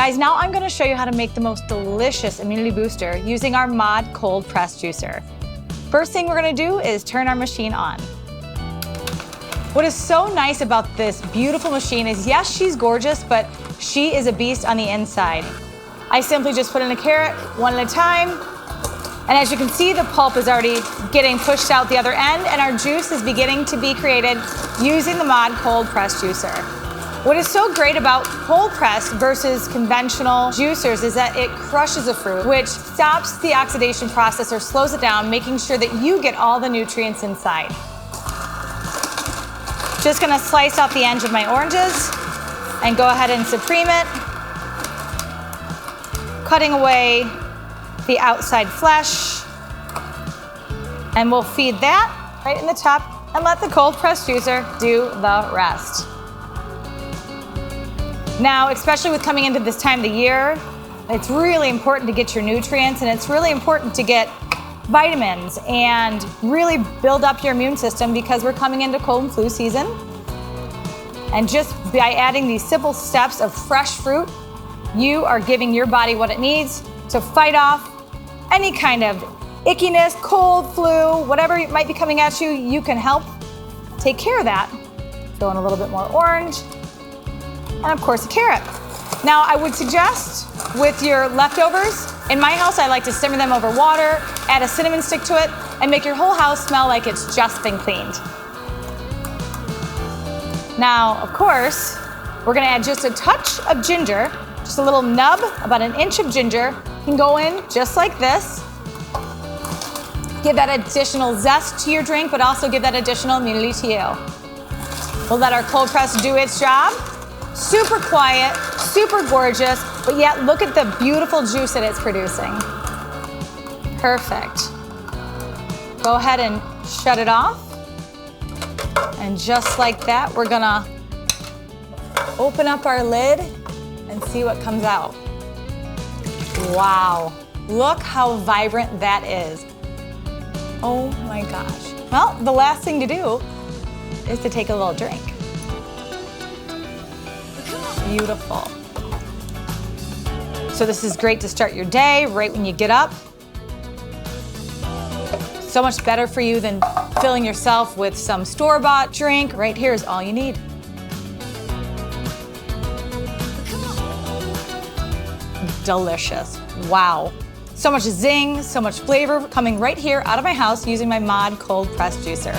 Guys, now I'm gonna show you how to make the most delicious immunity booster using our Mod cold press juicer. First thing we're gonna do is turn our machine on. What is so nice about this beautiful machine is, yes, she's gorgeous, but she is a beast on the inside. I simply just put in a carrot one at a time, and as you can see, the pulp is already getting pushed out the other end, and our juice is beginning to be created using the Mod cold press juicer. What is so great about cold press versus conventional juicers is that it crushes a fruit, which stops the oxidation process or slows it down, making sure that you get all the nutrients inside. Just gonna slice off the edge of my oranges and go ahead and supreme it, cutting away the outside flesh, and we'll feed that right in the top and let the cold press juicer do the rest. Now, especially with coming into this time of the year, it's really important to get your nutrients, and it's really important to get vitamins and really build up your immune system because we're coming into cold and flu season. And just by adding these simple steps of fresh fruit, you are giving your body what it needs to fight off any kind of ickiness, cold, flu, whatever might be coming at you. You can help take care of that. Throw in a little bit more orange, and of course a carrot. Now I would suggest with your leftovers, in my house I like to simmer them over water, add a cinnamon stick to it, and make your whole house smell like it's just been cleaned. Now, of course, we're gonna add just a touch of ginger, just a little nub, about an inch of ginger, can go in just like this. Give that additional zest to your drink, but also give that additional immunity to you. We'll let our cold press do its job. Super quiet, super gorgeous, but yet look at the beautiful juice that it's producing. Perfect. Go ahead and shut it off. And just like that, we're gonna open up our lid and see what comes out. Wow, look how vibrant that is. Oh my gosh. Well, the last thing to do is to take a little drink. Beautiful. So this is great to start your day right when you get up. So much better for you than filling yourself with some store-bought drink. Right here is all you need. Delicious. Wow. So much zing, so much flavor coming right here out of my house using my Mod cold press juicer.